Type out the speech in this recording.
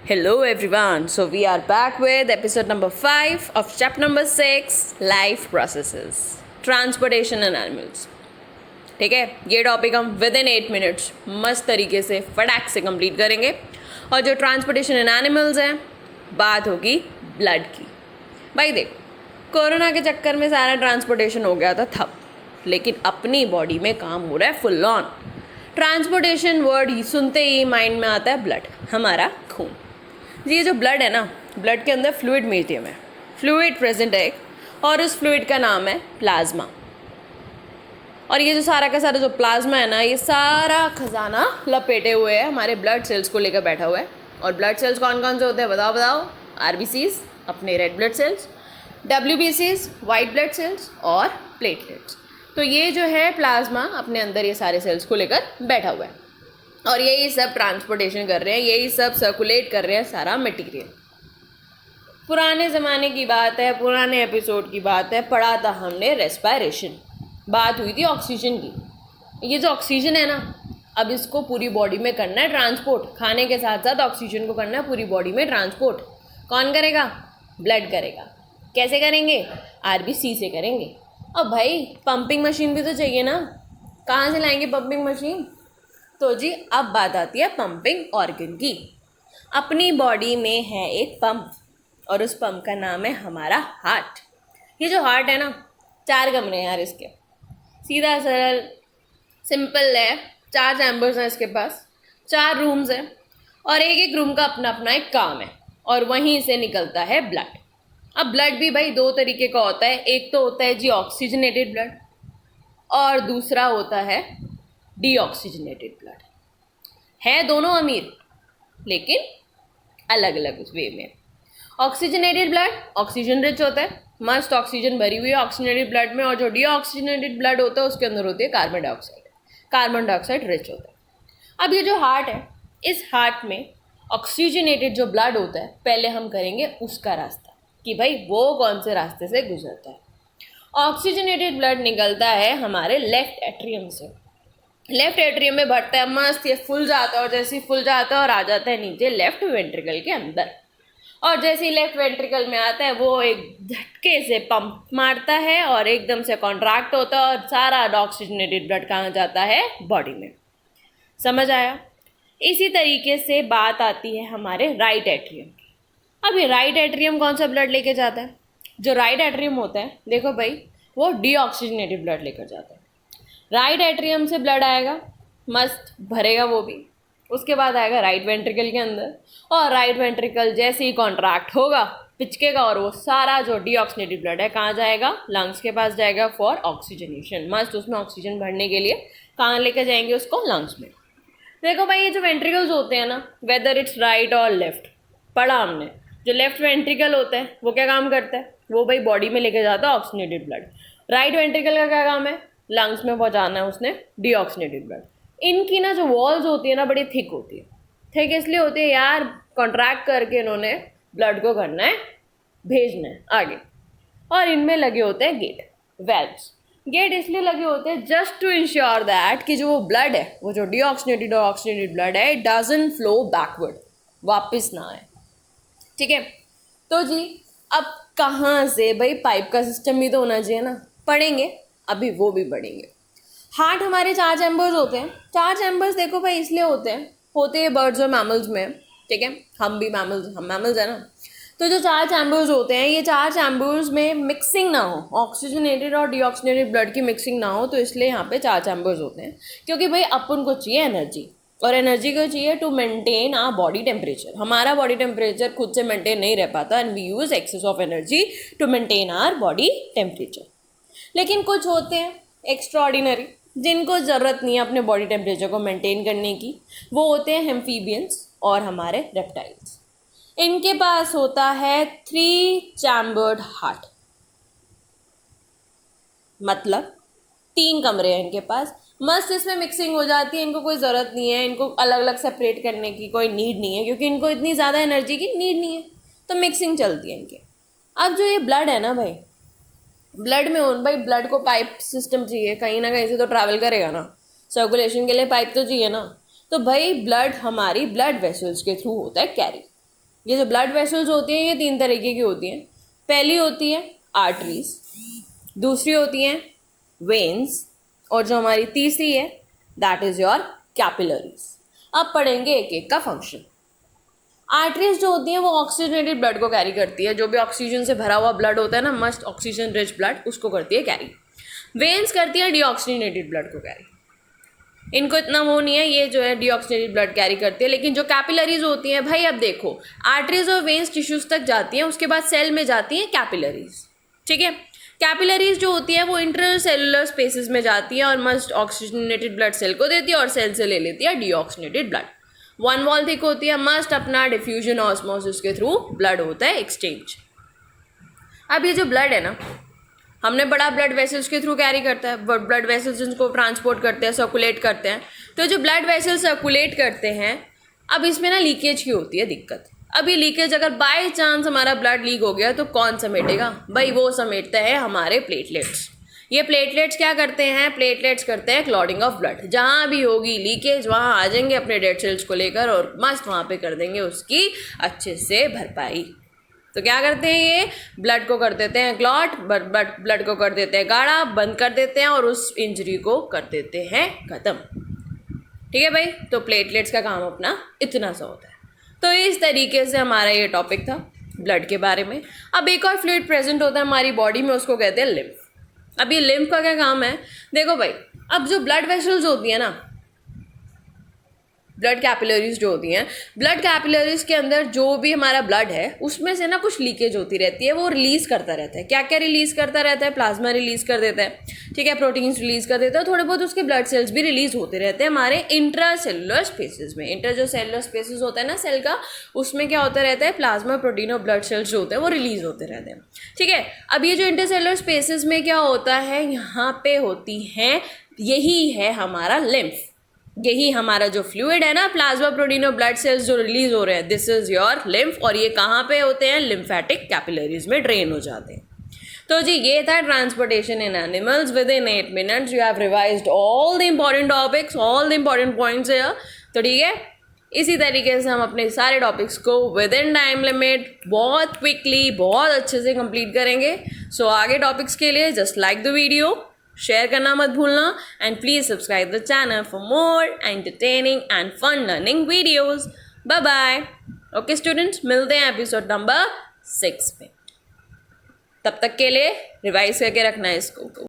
Hello everyone. So we are back with episode number 5 of chapter number 6 Life Processes Transportation and Animals. ठीक है, ये topic हम with in 8 minutes मस्त तरीके से फटाक से कंप्लीट करेंगे. और जो ट्रांसपोर्टेशन एंड एनिमल्स हैं, बात होगी ब्लड की. भाई देखो, कोरोना के चक्कर में सारा ट्रांसपोर्टेशन हो गया था ठप, लेकिन अपनी बॉडी में काम हो रहा है फुल ऑन. ट्रांसपोर्टेशन वर्ड ही सुनते ही माइंड में आता है ब्लड, हमारा खून. ये जो ब्लड है ना, ब्लड के अंदर फ्लूइड मीडियम है, फ्लूइड प्रेजेंट है और उस फ्लूइड का नाम है प्लाज्मा. और ये जो सारा का सारा जो प्लाज्मा है ना, ये सारा खजाना लपेटे हुए है हमारे ब्लड सेल्स को लेकर बैठा हुआ है. और ब्लड सेल्स कौन कौन से होते हैं बताओ बताओ. आरबीसीज अपने रेड ब्लड सेल्स, डब्ल्यूबीसीज वाइट ब्लड सेल्स और प्लेटलेट्स. तो ये जो है प्लाज्मा अपने अंदर ये सारे सेल्स को लेकर बैठा हुआ है और यही सब ट्रांसपोर्टेशन कर रहे हैं, यही सब सर्कुलेट कर रहे हैं सारा मटेरियल. पुराने ज़माने की बात है, पुराने एपिसोड की बात है, पढ़ा था हमने रेस्पायरेशन. बात हुई थी ऑक्सीजन की. ये जो ऑक्सीजन है ना, अब इसको पूरी बॉडी में करना है ट्रांसपोर्ट. खाने के साथ साथ ऑक्सीजन को करना है पूरी बॉडी में ट्रांसपोर्ट. कौन करेगा? ब्लड करेगा. कैसे करेंगे? आरबीसी से करेंगे. अब भाई पंपिंग मशीन भी तो चाहिए ना, कहाँ से लाएंगे पंपिंग मशीन? तो जी अब बात आती है पंपिंग ऑर्गन की. अपनी बॉडी में है एक पंप और उस पंप का नाम है हमारा हार्ट. ये जो हार्ट है ना, 4 कमरे हैं यार इसके. सीधा सरल सिंपल है. 4 चैम्बर्स हैं इसके पास, 4 रूम्स हैं और एक एक रूम का अपना अपना एक काम है और वहीं से निकलता है ब्लड. अब ब्लड भी भाई 2 तरीके का होता है. एक तो होता है जी ऑक्सीजनेटेड ब्लड और दूसरा होता है डीऑक्सीजनेटेड ब्लड. है दोनों अमीर लेकिन अलग अलग उस वे में. ऑक्सीजनेटेड ब्लड ऑक्सीजन रिच होता है, मस्त ऑक्सीजन भरी हुई है ऑक्सीजनेटेड ब्लड में. और जो डीऑक्सीजनेटेड ब्लड होता है उसके अंदर होती है carbon dioxide. Carbon dioxide rich होता है. अब ये जो हार्ट है, इस हार्ट में ऑक्सीजनेटेड जो ब्लड होता है, पहले हम करेंगे उसका रास्ता कि भाई वो कौन से रास्ते से गुजरता है. ऑक्सीजनेटेड ब्लड निकलता है हमारे लेफ्ट एट्रियम से. लेफ्ट एट्रियम में बढ़ता है मस्त, ये फुल जाता है और जैसे ही फुल जाता है और आ जाता है नीचे लेफ्ट वेंट्रिकल के अंदर. और जैसे ही लेफ्ट वेंट्रिकल में आता है वो एक झटके से पंप मारता है और एकदम से कॉन्ट्रैक्ट होता है और सारा ऑक्सीजनेटेड ब्लड कहाँ जाता है? बॉडी में. समझ आया? इसी तरीके से बात आती है हमारे राइट एट्रियम की. अब ये राइट एट्रियम कौन सा ब्लड लेके जाता है? जो राइट एट्रियम होता है, देखो भाई, वो डीऑक्सीजनेटेड ब्लड लेकर जाता है. राइट एट्रियम से ब्लड आएगा, मस्त भरेगा वो भी. उसके बाद आएगा राइट वेंट्रिकल के अंदर और राइट वेंट्रिकल जैसे ही कॉन्ट्रैक्ट होगा, पिचकेगा और वो सारा जो डीऑक्सीजनेटेड ब्लड है कहाँ जाएगा? लंग्स के पास जाएगा फॉर ऑक्सीजनेशन. मस्त उसमें ऑक्सीजन भरने के लिए कहाँ लेकर जाएंगे उसको? लंग्स में. देखो भाई, ये जो वेंट्रिकल्स होते हैं ना, वेदर इट्स राइट और लेफ्ट, पढ़ा हमने. जो लेफ्ट वेंट्रिकल होता है वो क्या काम करता है? वो भाई बॉडी में लेके जाता है ऑक्सीजनेटेड ब्लड. राइट वेंट्रिकल का क्या काम है? लंग्स में पहुंचाना है उसने डीऑक्सीजनेटेड ब्लड. इनकी ना जो वॉल्स होती है ना, बड़ी थिक होती है. थिक इसलिए होती है यार, कॉन्ट्रैक्ट करके इन्होंने ब्लड को करना है, भेजना है आगे. और इनमें लगे होते हैं गेट, वेल्व्स. गेट इसलिए लगे होते हैं जस्ट टू इंश्योर दैट कि जो वो ब्लड है, वो जो डीऑक्सीजनेटेड और ऑक्सीजनेटेड ब्लड है, इट डजंट फ्लो बैकवर्ड, वापस ना आए. ठीक है. तो जी अब कहाँ से भाई? पाइप का सिस्टम भी तो होना चाहिए ना. पढ़ेंगे अभी, वो भी पढ़ेंगे. हार्ट हमारे 4 चैम्बर्स होते हैं. 4 चैम्बर्स देखो भाई इसलिए होते हैं बर्ड्स और मैमल्स में. ठीक है, हम मैमल्स है ना. तो जो 4 चैम्बर्स होते हैं, ये 4 चैम्बर्स में मिक्सिंग ना हो, ऑक्सीजनेटेड और डीऑक्सीजनेटेड ब्लड की मिक्सिंग ना हो, तो इसलिए यहाँ पे 4 चैम्बर्स होते हैं. क्योंकि भाई अपन को चाहिए एनर्जी, और एनर्जी को चाहिए to maintain our body temperature. हमारा बॉडी टेम्परेचर खुद से मेंटेन नहीं रह पाता and we use excess of energy to maintain our body temperature. लेकिन कुछ होते हैं एक्स्ट्रा ऑर्डिनरी, जिनको ज़रूरत नहीं है अपने बॉडी टेम्परेचर को मेंटेन करने की. वो होते हैं एम्फीबियंस और हमारे रेप्टाइल्स. इनके पास होता है 3 चैम्बर्ड हार्ट, मतलब 3 कमरे हैं इनके पास. मस्त इसमें मिक्सिंग हो जाती है. इनको कोई ज़रूरत नहीं है इनको अलग अलग सेपरेट करने की, कोई नीड नहीं है, क्योंकि इनको इतनी ज़्यादा एनर्जी की नीड नहीं है, तो मिक्सिंग चलती है इनके. अब जो ये ब्लड है ना भाई, ब्लड में भाई ब्लड को पाइप सिस्टम चाहिए, कहीं ना कहीं से तो ट्रैवल करेगा ना. सर्कुलेशन के लिए पाइप तो चाहिए ना. तो भाई ब्लड हमारी ब्लड वेसल्स के थ्रू होता है कैरी. ये जो ब्लड वेसल्स होती हैं ये 3 तरीके की होती हैं। पहली होती है आर्टरीज, दूसरी होती हैं वेन्स, और जो हमारी तीसरी है दैट इज योर कैपिलरीज। अब पढ़ेंगे एक एक का फंक्शन। आर्टरीज जो होती हैं वो ऑक्सीजनेटेड ब्लड को कैरी करती है, जो भी ऑक्सीजन से भरा हुआ ब्लड होता है ना, मस्ट ऑक्सीजन रिच ब्लड, उसको करती है कैरी। वेन्स करती है डीऑक्सीजनेटेड ब्लड को कैरी। इनको इतना वो नहीं है, ये जो है डीऑक्सीजनेटेड ब्लड कैरी करती है। लेकिन जो कैपिलरीज होती हैं भाई, अब देखो आर्टरीज और वेन्स टिश्यूज तक जाती हैं, उसके बाद सेल में जाती हैं कैपिलरीज। ठीक है, कैपिलरीज जो होती है वो इंटरसेलुलर स्पेसेस में जाती है और मस्ट ऑक्सीजनेटेड ब्लड सेल को देती है और सेल से ले लेती है deoxygenated blood. One wall thick होती है, मस्ट अपना डिफ्यूजन ऑस्मोसिस के थ्रू ब्लड होता है एक्सचेंज। अब ये जो ब्लड है ना, हमने बड़ा ब्लड वेसल्स के थ्रू कैरी करता है, ब्लड वेसल्स इनको ट्रांसपोर्ट करते हैं, सर्कुलेट करते हैं। तो जो ब्लड वेसल्स सर्कुलेट करते हैं, अब इसमें ना लीकेज की होती है दिक्कत। अब ये लीकेज अगर बाय चांस हमारा ब्लड लीक हो गया तो कौन समेटेगा भाई? वो समेटता है हमारे प्लेटलेट्स। ये प्लेटलेट्स क्या करते हैं? प्लेटलेट्स करते हैं क्लॉटिंग ऑफ ब्लड। जहाँ भी होगी लीकेज वहाँ आ जाएंगे अपने डेड सेल्स को लेकर और मस्त वहाँ पे कर देंगे उसकी अच्छे से भरपाई। तो क्या करते हैं, ये ब्लड को कर देते हैं क्लॉट, ब्लड को कर देते हैं गाढ़ा, बंद कर देते हैं और उस इंजरी को कर देते हैं ख़त्म। ठीक है भाई, तो प्लेटलेट्स का काम अपना इतना सा होता है। तो इस तरीके से हमारा ये टॉपिक था ब्लड के बारे में। अब एक और फ्लूइड प्रेजेंट होता है हमारी बॉडी में, उसको कहते हैं लिम्फ। अब ये लिम्फ का क्या काम है? देखो भाई, अब जो ब्लड वेसल्स होती है ना, ब्लड कैपिलरीज जो होती हैं, ब्लड कैपिलरीज के अंदर जो भी हमारा ब्लड है उसमें से ना कुछ लीकेज होती रहती है, वो रिलीज करता रहता है। क्या क्या रिलीज करता रहता है? प्लाज्मा रिलीज कर देता है, ठीक है, प्रोटीन्स रिलीज कर देता है, थोड़े बहुत उसके ब्लड सेल्स भी रिलीज होते रहते हैं हमारे इंट्रा सेलुलर स्पेसिस में। इंटर जो सेलुलर स्पेसिस होता है ना सेल का, उसमें क्या होता रहता है? प्लाज्मा, प्रोटीन और ब्लड सेल्स जो होते हैं वो रिलीज होते रहते हैं। ठीक है, अब ये जो इंटर सेलुलर स्पेसिस में क्या होता है, यहाँ पे होती हैं, यही है हमारा लिम्फ। यही हमारा जो फ्लूइड है ना, प्लाज्मा, प्रोटीन और ब्लड सेल्स जो रिलीज हो रहे हैं, दिस इज योर लिम्फ। और ये कहाँ पे होते हैं? लिम्फेटिक कैपिलरीज में ड्रेन हो जाते हैं। तो जी ये था transportation in animals. With in 8 minutes you have revised all the important topics, all the important points है। तो ठीक है, इसी तरीके से हम अपने सारे टॉपिक्स को विद इन टाइम लिमिट बहुत क्विकली, बहुत अच्छे से कंप्लीट करेंगे। सो आगे टॉपिक्स के लिए just like the video, share करना मत भूलना, and please subscribe the channel for more entertaining and fun learning videos. Bye bye. Okay students, मिलते हैं एपिसोड नंबर 6 में। तब तक के लिए रिवाइज करके रखना है इसको।